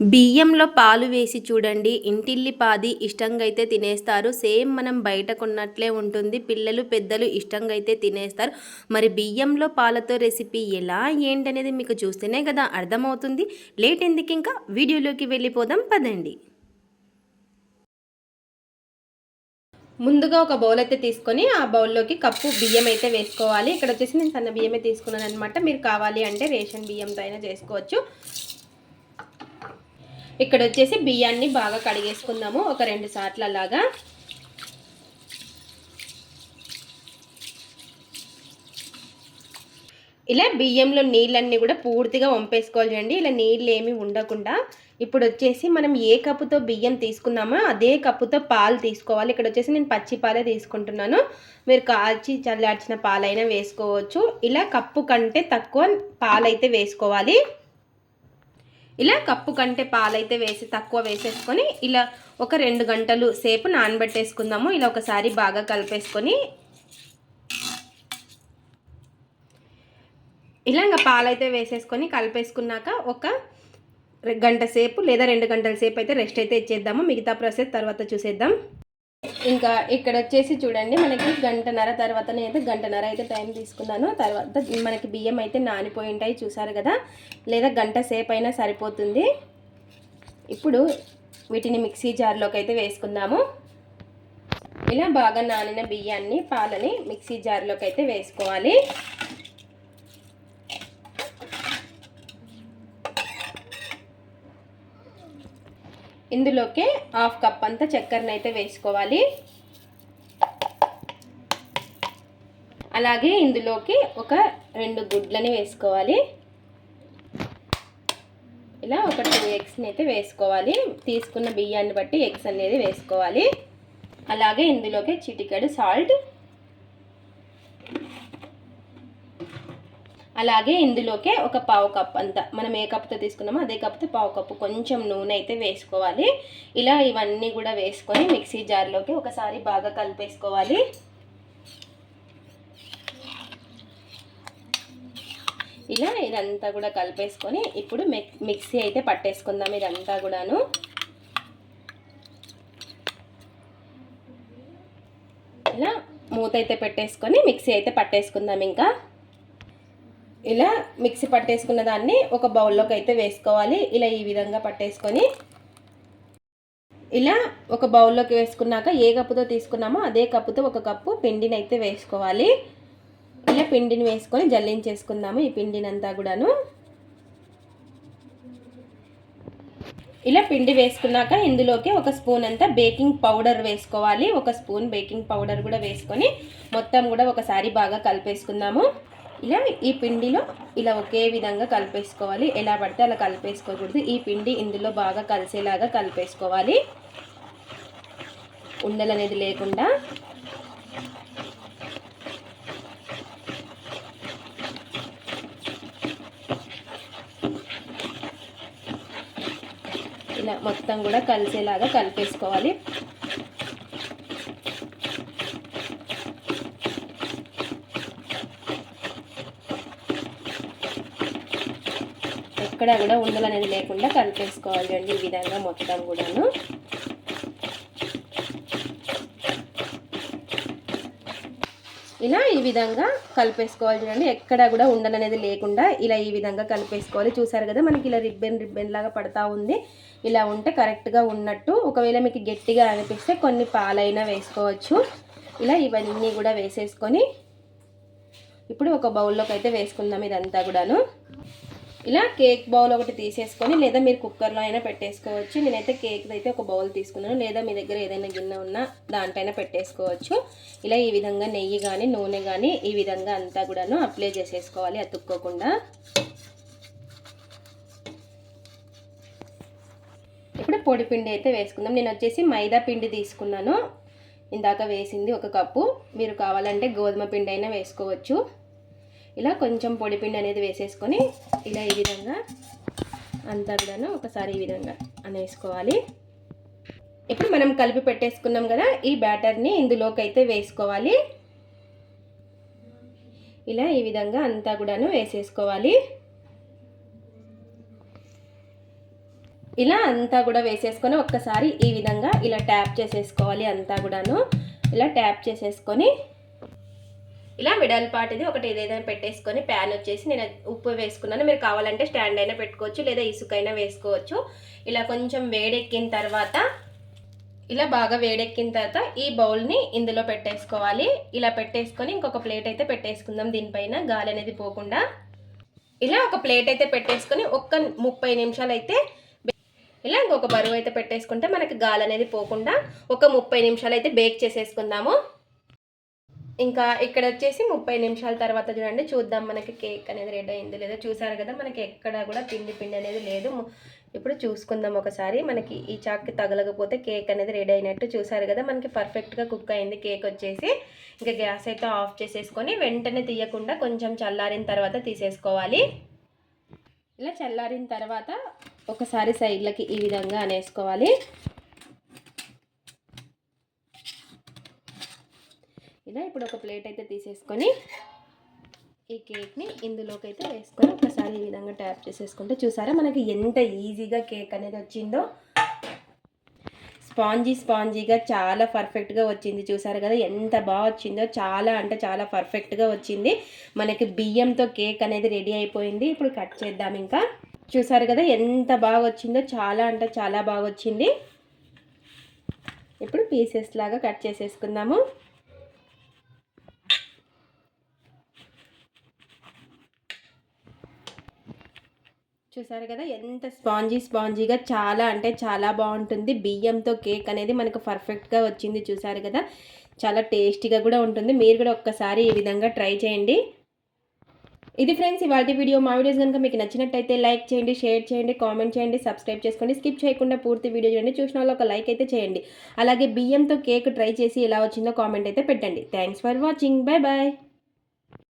బియ్యంలో పాలు వేసి చూడండి, ఇంటిల్లిపాది ఇష్టంగా అయితే తినేస్తారు. సేమ్ మనం బయట కొన్నట్లే ఉంటుంది. పిల్లలు పెద్దలు ఇష్టంగా అయితే తినేస్తారు. మరి బియ్యంలో పాలతో రెసిపీ ఎలా ఏంటనేది మీకు చూస్తేనే కదా అర్థమవుతుంది. లేట్ ఎందుకు, ఇంకా వీడియోలోకి వెళ్ళిపోదాం పదండి. ముందుగా ఒక బౌల్ అయితే తీసుకొని ఆ బౌల్లోకి కప్పు బియ్యం అయితే వేసుకోవాలి. ఇక్కడ వచ్చేసి నేను సన్న బియ్యమే తీసుకున్నాను అనమాట. మీరు కావాలి అంటే రేషన్ బియ్యంతో అయినా చేసుకోవచ్చు. ఇక్కడ వచ్చేసి బియ్యాన్ని బాగా కడిగేసుకుందాము ఒక 2 సార్లు అలాగా. ఇలా బియ్యంలో నీళ్ళన్నీ కూడా పూర్తిగా వంపేసుకోవాలి చూడండి. ఇలా నీళ్ళు ఏమీ ఉండకుండా. ఇప్పుడు వచ్చేసి మనం ఏ కప్పుతో బియ్యం తీసుకున్నామో అదే కప్పుతో పాలు తీసుకోవాలి. ఇక్కడ వచ్చేసి నేను పచ్చి పాలే తీసుకుంటున్నాను. మీరు కాల్చి చల్లార్చిన పాలైనా వేసుకోవచ్చు. ఇలా కప్పు కంటే తక్కువ పాలైతే వేసుకోవాలి. ఇలా కప్పు కంటే పాలైతే తక్కువ వేసేసుకొని ఇలా ఒక 2 గంటలు సేపు నానబెట్టేసుకుందాము. ఇలా ఒకసారి బాగా కలిపేసుకొని ఇలా ఇంకా పాలైతే వేసేసుకొని కలిపేసుకున్నాక ఒక గంట సేపు లేదా 2 గంటల సేపు అయితే రెస్ట్ అయితే ఇచ్చేద్దాము. మిగతా ప్రాసెస్ తర్వాత చూసేద్దాం. ఇంకా ఇక్కడ వచ్చేసి చూడండి, మనకి గంటన్నర తర్వాత అయితే గంటన్నర అయితే టైం తీసుకున్నాను. తర్వాత మనకి బియ్యం అయితే నానిపోయి ఉంటాయి చూసారు కదా, లేదా గంట సేపు అయినా సరిపోతుంది. ఇప్పుడు వీటిని మిక్సీ జార్లోకి అయితే వేసుకుందాము. ఇలా బాగా నానిన బియ్యాన్ని పాలని మిక్సీ జార్లోకి అయితే వేసుకోవాలి. ఇందులోకి 1/2 కప్ అంతా చక్కెరను అయితే వేసుకోవాలి. అలాగే ఇందులోకి ఒక 2 గుడ్లని వేసుకోవాలి. ఇలా ఒక 2 ఎగ్స్ని అయితే వేసుకోవాలి. తీసుకున్న బియ్యాన్ని బట్టి ఎగ్స్ అనేది వేసుకోవాలి. అలాగే ఇందులోకి చిటికెడు సాల్ట్, అలాగే ఇందులోకే ఒక 1/2 కప్ అంతా, మనం ఏ కప్తో తీసుకున్నామో అదే కప్తో 1/2 కప్పు కొంచెం నూనె అయితే వేసుకోవాలి. ఇలా ఇవన్నీ కూడా వేసుకొని మిక్సీ జార్లోకి ఒకసారి బాగా కలిపేసుకోవాలి. ఇలా ఇదంతా కూడా కలిపేసుకొని ఇప్పుడు మిక్సీ అయితే పట్టేసుకుందాం. ఇదంతా కూడాను ఇలా మూత అయితే పెట్టేసుకొని మిక్సీ అయితే పట్టేసుకుందాం. ఇంకా ఇలా మిక్సీ పట్టేసుకున్న దాన్ని ఒక బౌల్లోకి అయితే వేసుకోవాలి. ఇలా ఈ విధంగా పట్టేసుకొని ఇలా ఒక బౌల్లోకి వేసుకున్నాక ఏ కప్పుతో తీసుకున్నామో అదే కప్పుతో 1 కప్పు పిండిని అయితే వేసుకోవాలి. ఇలా పిండిని వేసుకొని జల్లించేసుకుందాము ఈ పిండిని అంతా కూడాను. ఇలా పిండి వేసుకున్నాక ఇందులోకి 1 స్పూన్ అంతా బేకింగ్ పౌడర్ వేసుకోవాలి. 1 స్పూన్ బేకింగ్ పౌడర్ కూడా వేసుకొని మొత్తం కూడా ఒకసారి బాగా కలిపేసుకుందాము. ఇలా ఈ పిండిలో ఇలా ఒకే విధంగా కలిపేసుకోవాలి. ఎలా పడితే అలా కలిపేసుకోకూడదు. ఈ పిండి ఇందులో బాగా కలిసేలాగా కలిపేసుకోవాలి, ఉండలు అనేది లేకుండా. ఇలా మొత్తం కూడా కలిసేలాగా కలిపేసుకోవాలి. ఎక్కడ కూడా ఉండలు అనేది లేకుండా కలిపేసుకోవాలి అండి ఈ విధంగా మొత్తం కూడాను. ఇలా ఈ విధంగా కలిపేసుకోవాలి చూడండి, ఎక్కడ కూడా ఉండలు అనేది లేకుండా ఇలా ఈ విధంగా కలిపేసుకోవాలి. చూసారు కదా, మనకి ఇలా రిబ్బన్ లాగా పడతా ఉంది. ఇలా ఉంటే కరెక్ట్గా ఉన్నట్టు. ఒకవేళ మీకు గట్టిగా అనిపిస్తే కొన్ని పాలైనా వేసుకోవచ్చు. ఇలా ఇవన్నీ కూడా వేసేసుకొని ఇప్పుడు ఒక బౌల్లోకి అయితే వేసుకుందాం ఇదంతా కూడాను. ఇలా కేక్ బౌల్ ఒకటి తీసేసుకొని, లేదా మీరు కుక్కర్లో అయినా పెట్టేసుకోవచ్చు. నేనైతే కేక్ అయితే ఒక బౌల్ తీసుకున్నాను, లేదా మీ దగ్గర ఏదైనా గిన్నె ఉన్నా దాంట్లోనే పెట్టేసుకోవచ్చు. ఇలా ఈ విధంగా నెయ్యి కానీ నూనె కానీ ఈ విధంగా అంతా కూడాను అప్లై చేసేసుకోవాలి అతుక్కోకుండా. ఇప్పుడు పొడి పిండి అయితే వేసుకుందాం. నేను వచ్చేసి మైదా పిండి తీసుకున్నాను, ఇందాక వేసింది 1 కప్పు. మీరు కావాలంటే గోధుమ పిండి అయినా వేసుకోవచ్చు. ఇలా కొంచెం పొడి పిండి అనేది వేసేసుకొని ఇలా ఈ విధంగా అంతా కూడాను ఒకసారి ఈ విధంగా అనేసుకోవాలి. ఇప్పుడు మనం కలిపి పెట్టేసుకున్నాం కదా, ఈ బ్యాటర్ని ఇందులోకి అయితే వేసుకోవాలి. ఇలా ఈ విధంగా అంతా కూడాను వేసేసుకోవాలి. ఇలా అంతా కూడా వేసేసుకొని ఒక్కసారి ఈ విధంగా ఇలా ట్యాప్ చేసేసుకోవాలి. అంతా కూడాను ఇలా ట్యాప్ చేసేసుకొని ఇలా వెడల్పాటిది ఒకటి ఏదైనా పెట్టేసుకొని ప్యాన్ వచ్చేసి నేను ఉప్పు వేసుకున్నాను. మీరు కావాలంటే స్టాండ్ అయినా పెట్టుకోవచ్చు, లేదా ఇసుకైనా వేసుకోవచ్చు. ఇలా కొంచెం వేడెక్కిన తర్వాత ఇలా బాగా వేడెక్కిన తర్వాత ఈ బౌల్ని ఇందులో పెట్టేసుకోవాలి. ఇలా పెట్టేసుకొని ఇంకొక ప్లేట్ అయితే పెట్టేసుకుందాం. దీనిపైన గాలి అనేది పోకుండా ఇలా ఒక ప్లేట్ అయితే పెట్టేసుకొని ఒక్క 30 నిమిషాలు అయితే ఇలా ఇంకొక బరువు అయితే పెట్టేసుకుంటే మనకి గాలి అనేది పోకుండా ఒక 30 నిమిషాలు అయితే బేక్ చేసేసుకుందాము. ఇంకా ఇక్కడ వచ్చేసి 30 నిమిషాల తర్వాత చూడండి, చూద్దాం మనకి కేక్ అనేది రెడీ అయింది లేదో. చూసారు కదా మనకి ఎక్కడ కూడా పిండి అనేది లేదు. ఇప్పుడు చూసుకుందాం ఒకసారి. మనకి ఈ చాక్కి తగలకపోతే కేక్ అనేది రెడీ అయినట్టు. చూసారు కదా మనకి పర్ఫెక్ట్గా కుక్ అయింది కేక్ వచ్చేసి. ఇంకా గ్యాస్ అయితే ఆఫ్ చేసేసుకొని వెంటనే తీయకుండా కొంచెం చల్లారిన తర్వాత తీసేసుకోవాలి. ఇలా చల్లారిన తర్వాత ఒకసారి సైడ్లకి ఈ విధంగా అనేసుకోవాలి. ఇలా ఇప్పుడు ఒక ప్లేట్ అయితే తీసేసుకొని ఈ కేక్ని ఇందులోకి అయితే వేసుకొని ఒకసారి ఈ విధంగా ట్యాప్ చేసేసుకుంటే చూసారా మనకి ఎంత ఈజీగా కేక్ అనేది వచ్చిందో. స్పాంజీగా చాలా పర్ఫెక్ట్గా వచ్చింది. చూసారు కదా ఎంత బాగా వచ్చిందో. చాలా అంటే చాలా పర్ఫెక్ట్గా వచ్చింది. మనకి బియ్యంతో కేక్ అనేది రెడీ అయిపోయింది. ఇప్పుడు కట్ చేద్దాం. ఇంకా చూసారు కదా ఎంత బాగా వచ్చిందో. చాలా అంటే చాలా బాగా వచ్చింది. ఇప్పుడు పీసెస్ లాగా కట్ చేసేసుకుందాము. చూసారు కదా ఎంత స్పాంజీగా చాలా అంటే చాలా బాగుంటుంది. బియ్యంతో కేక్ అనేది మనకు పర్ఫెక్ట్గా వచ్చింది. చూసారు కదా చాలా టేస్టీగా కూడా ఉంటుంది. మీరు కూడా ఒక్కసారి ఈ విధంగా ట్రై చేయండి. ఇది ఫ్రెండ్స్ ఇవాళ వీడియో. మా వీడియోస్ కనుక మీకు నచ్చినట్టయితే లైక్ చేయండి, షేర్ చేయండి, కామెంట్ చేయండి, సబ్స్క్రైబ్ చేసుకోండి. స్కిప్ చేయకుండా పూర్తి వీడియో చూడండి. చూసిన వాళ్ళు ఒక లైక్ అయితే చేయండి. అలాగే బియ్యంతో కేక్ ట్రై చేసి ఎలా వచ్చిందో కామెంట్ అయితే పెట్టండి. Thanks for watching. Bye bye.